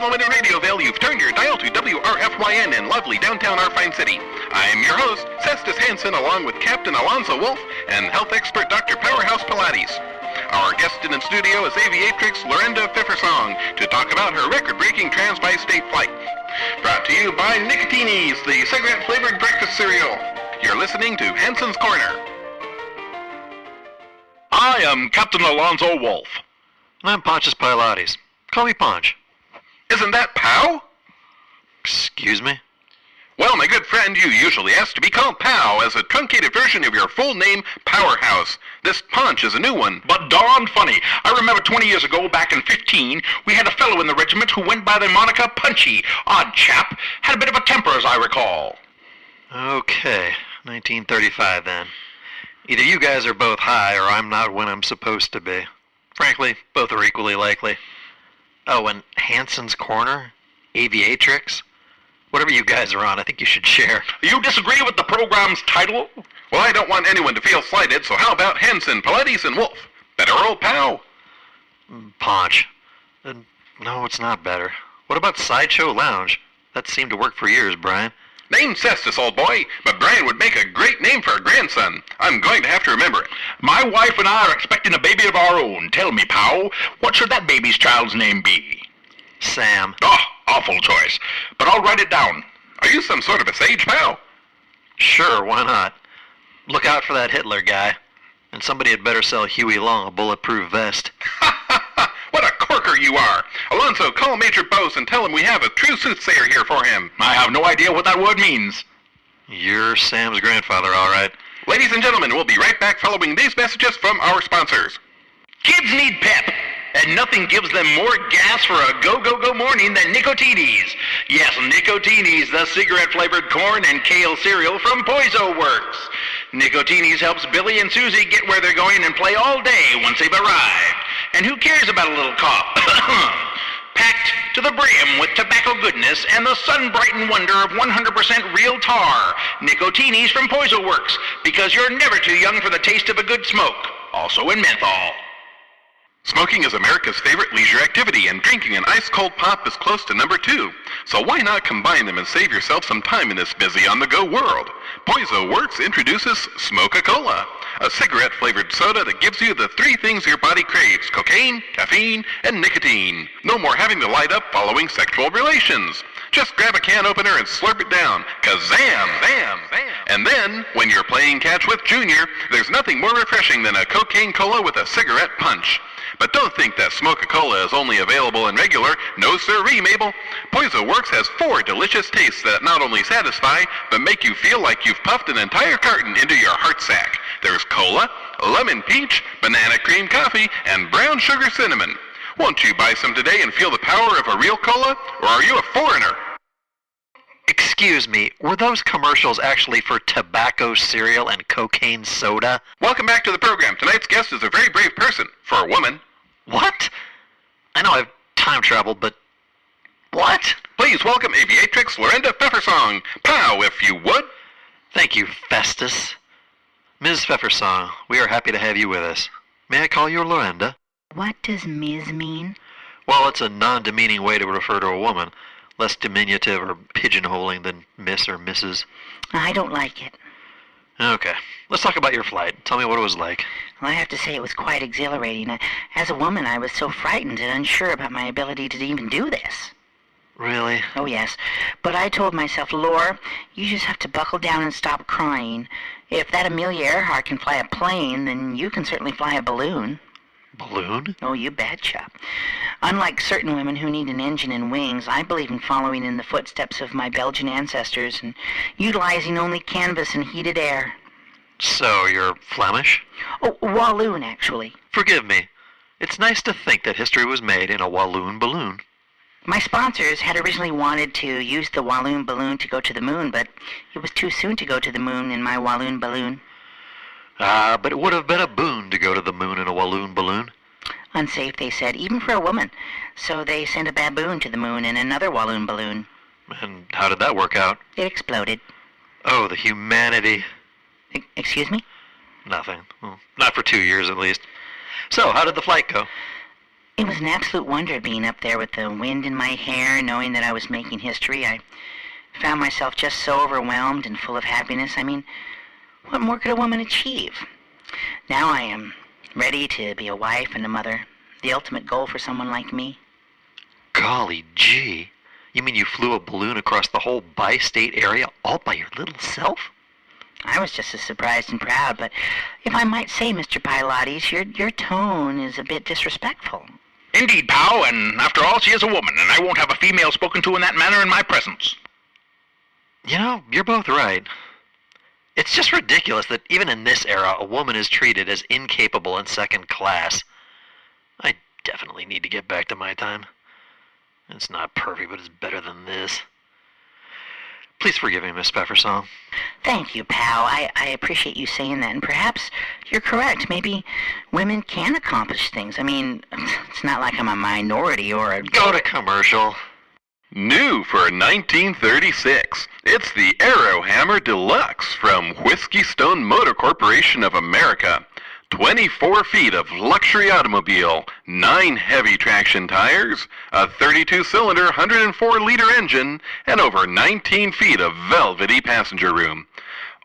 moment in Radioville, you've turned your dial to WRFYN in lovely downtown our fine city. I'm your host, Cestus Hansen, along with Captain Alonzo Wolf and health expert Dr. Powerhouse Pilates. Our guest in the studio is aviatrix Lorinda Pfeffersong to talk about her record-breaking trans-bi-state flight. Brought to you by Nicotini's, the cigarette-flavored breakfast cereal. You're listening to Hansen's Corner. I am Captain Alonzo Wolf. I'm Ponch's Pilates. Call me Ponch. Isn't that Pow? Excuse me? Well, my good friend, you usually ask to be called Pow as a truncated version of your full name, Powerhouse. This Ponch is a new one. But darn funny. I remember 20 years ago, back in 15, we had a fellow in the regiment who went by the moniker Punchy. Odd chap. Had a bit of a temper, as I recall. Okay, 1935 then. Either you guys are both high or I'm not when I'm supposed to be. Frankly, both are equally likely. Oh, and Hansen's Corner? Aviatrix? Whatever you guys are on, I think you should share. You disagree with the program's title? Well, I don't want anyone to feel slighted, so how about Hansen, Pilates, and Wolf? Better old Pow? Ponch. No, it's not better. What about SideShow Lounge? That seemed to work for years, Brian. Name Cestus, old boy, but Brian would make a great name for a grandson. I'm going to have to remember it. My wife and I are expecting a baby of our own. Tell me, Pow, what should that baby's child's name be? Sam. Oh, awful choice. But I'll write it down. Are you some sort of a sage, Pow? Sure, why not? Look out for that Hitler guy. And somebody had better sell Huey Long a bulletproof vest. What a corker you are! Alonzo, call Major Bose and tell him we have a true soothsayer here for him. I have no idea what that word means. You're Sam's grandfather, all right. Ladies and gentlemen, we'll be right back following these messages from our sponsors. Kids need pep, and nothing gives them more gas for a go-go-go morning than Nicotini's. Yes, Nicotini's, the cigarette-flavored corn and kale cereal from Poizo Works. Nicotini's helps Billy and Susie get where they're going and play all day once they've arrived. And who cares about a little cough? Packed to the brim with tobacco goodness and the sun-brightened wonder of 100% real tar. Nicotini's from Poizo Works, because you're never too young for the taste of a good smoke. Also in menthol. Smoking is America's favorite leisure activity, and drinking an ice-cold pop is close to number 2. So why not combine them and save yourself some time in this busy on-the-go world? Poizo Works introduces Smoke-A-Cola, a cigarette-flavored soda that gives you the 3 things your body craves: cocaine, caffeine, and nicotine. No more having to light up following sexual relations. Just grab a can opener and slurp it down. Kazam! Bam! Bam! And then, when you're playing catch with Junior, there's nothing more refreshing than a cocaine cola with a cigarette punch. But don't think that Smoke-A-Cola is only available in regular. No sirree, Mabel. Poizo Works has 4 delicious tastes that not only satisfy, but make you feel like you've puffed an entire carton into your heart sack. There's cola, lemon peach, banana cream coffee, and brown sugar cinnamon. Won't you buy some today and feel the power of a real cola? Or are you a foreigner? Excuse me, were those commercials actually for tobacco cereal and cocaine soda? Welcome back to the program. Tonight's guest is a very brave person, for a woman. What? I know I've time traveled, but... what? Please welcome aviatrix Lorinda Pfeffersong. Pow, if you would. Thank you, Festus. Ms. Pfeffersong, we are happy to have you with us. May I call you Lorinda? What does Ms. mean? Well, it's a non-demeaning way to refer to a woman. Less diminutive or pigeonholing than Miss or Mrs. I don't like it. Okay, let's talk about your flight. Tell me what it was like. Well, I have to say it was quite exhilarating. As a woman, I was so frightened and unsure about my ability to even do this. Really? Oh, yes. But I told myself, Lore, you just have to buckle down and stop crying. If that Amelia Earhart can fly a plane, then you can certainly fly a balloon. Balloon? Oh, you betcha. Unlike certain women who need an engine and wings, I believe in following in the footsteps of my Belgian ancestors and utilizing only canvas and heated air. So, you're Flemish? Oh, Walloon, actually. Forgive me. It's nice to think that history was made in a Walloon balloon. My sponsors had originally wanted to use the Walloon balloon to go to the moon, but it was too soon to go to the moon in my Walloon balloon. But it would have been a boon to go to the moon in a Walloon balloon. Unsafe, they said, even for a woman. So they sent a baboon to the moon in another Walloon balloon. And how did that work out? It exploded. Oh, the humanity. Excuse me? Nothing. Well, not for 2 years, at least. So, how did the flight go? It was an absolute wonder being up there with the wind in my hair, knowing that I was making history. I found myself just so overwhelmed and full of happiness. I mean, what more could a woman achieve? Now I am ready to be a wife and a mother, the ultimate goal for someone like me. Golly gee. You mean you flew a balloon across the whole bi-state area all by your little self? I was just as surprised and proud, but if I might say, Mr. Pilates, your tone is a bit disrespectful. Indeed, Pow, and after all, she is a woman, and I won't have a female spoken to in that manner in my presence. You know, you're both right. It's just ridiculous that even in this era, a woman is treated as incapable and second class. I definitely need to get back to my time. It's not perfect, but it's better than this. Please forgive me, Miss Peppersong. Thank you, pal. I appreciate you saying that, and perhaps you're correct. Maybe women can accomplish things. I mean, it's not like I'm a minority or a... Go to commercial. New for 1936, it's the Arrow Hammer Deluxe from Whiskey Stone Motor Corporation of America. 24 feet of luxury automobile, 9 heavy traction tires, a 32-cylinder 104-liter engine, and over 19 feet of velvety passenger room.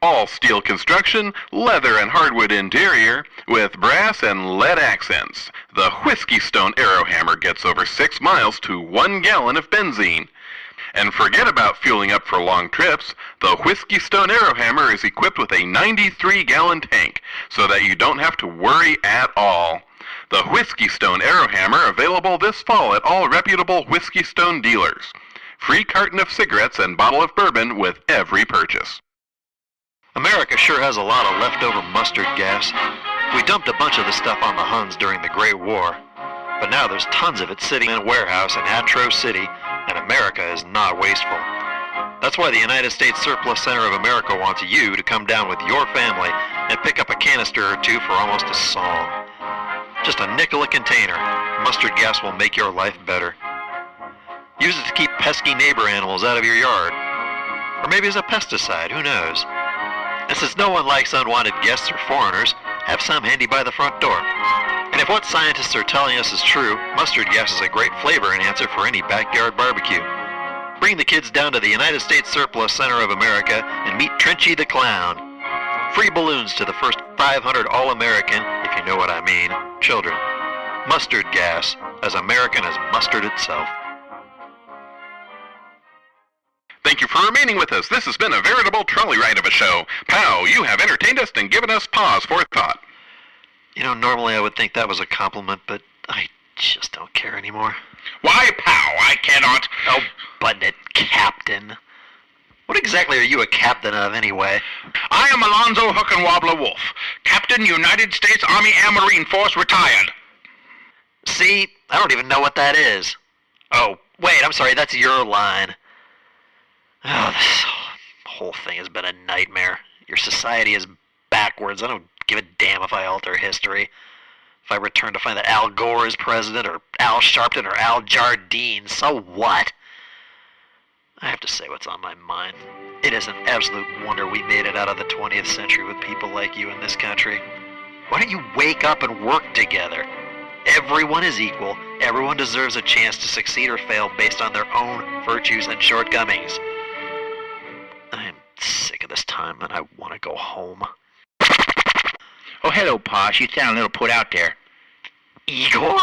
All steel construction, leather and hardwood interior, with brass and lead accents. The Whiskey Stone Arrow Hammer gets over 6 miles to 1 gallon of benzene. And forget about fueling up for long trips. The Whiskey Stone Arrow Hammer is equipped with a 93-gallon tank, so that you don't have to worry at all. The Whiskey Stone Arrow Hammer available this fall at all reputable Whiskey Stone dealers. Free carton of cigarettes and bottle of bourbon with every purchase. America sure has a lot of leftover mustard gas. We dumped a bunch of the stuff on the Huns during the Great War, but now there's tons of it sitting in a warehouse in Atro City, and America is not wasteful. That's why the United States Surplus Center of America wants you to come down with your family and pick up a canister or two for almost a song. Just a nickel a container. Mustard gas will make your life better. Use it to keep pesky neighbor animals out of your yard. Or maybe as a pesticide, who knows? And since no one likes unwanted guests or foreigners, have some handy by the front door. And if what scientists are telling us is true, mustard gas is a great flavor enhancer for any backyard barbecue. Bring the kids down to the United States Surplus Center of America and meet Trenchy the Clown. Free balloons to the first 500 All-American, if you know what I mean, children. Mustard gas, as American as mustard itself. Thank you for remaining with us. This has been a veritable trolley ride of a show. Pow, you have entertained us and given us pause for thought. You know, normally I would think that was a compliment, but I just don't care anymore. Why, Pow, I cannot... Oh, button it, Captain. What exactly are you a captain of, anyway? I am Alonzo Hook and Wobbler Wolf, Captain, United States Army Air Marine Force, retired. See, I don't even know what that is. Oh, wait, I'm sorry, that's your line. Oh, this whole thing has been a nightmare. Your society is backwards. I don't give a damn if I alter history. If I return to find that Al Gore is president, or Al Sharpton, or Al Jardine, so what? I have to say what's on my mind. It is an absolute wonder we made it out of the 20th century with people like you in this country. Why don't you wake up and work together? Everyone is equal. Everyone deserves a chance to succeed or fail based on their own virtues and shortcomings. I'm sick of this time, and I want to go home. Oh, hello, Posh. You sound a little put out there. Igor?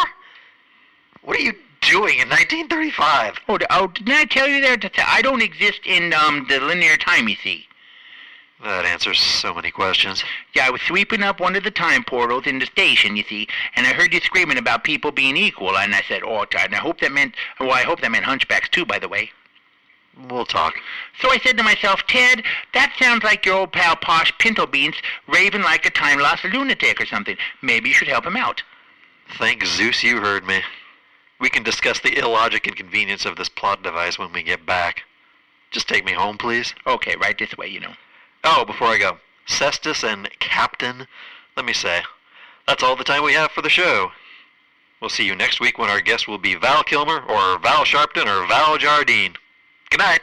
What are you doing in 1935? Didn't I tell you there that I don't exist in the linear time, you see? That answers so many questions. Yeah, I was sweeping up one of the time portals in the station, you see, and I heard you screaming about people being equal, and I said, oh, God, and I hope that meant hunchbacks, too, by the way. We'll talk. So I said to myself, Ted, that sounds like your old pal Posh Pinto Beans raving like a time-lost lunatic or something. Maybe you should help him out. Thank Zeus you heard me. We can discuss the illogic and convenience of this plot device when we get back. Just take me home, please. Okay, right this way, you know. Oh, before I go, Cestus and Captain, let me say, that's all the time we have for the show. We'll see you next week when our guest will be Val Kilmer, or Val Sharpton, or Val Jardine. Good night.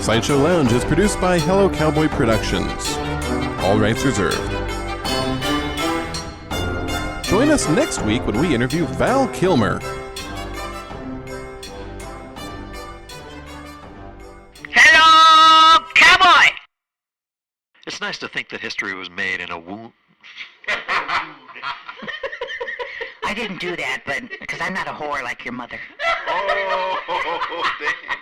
SideShow Lounge is produced by Hello Cowboy Productions. All rights reserved. Join us next week when we interview Val Kilmer. Hello, cowboy! It's nice to think that history was made in a wound. I didn't do that, but because I'm not a whore like your mother. Oh, damn.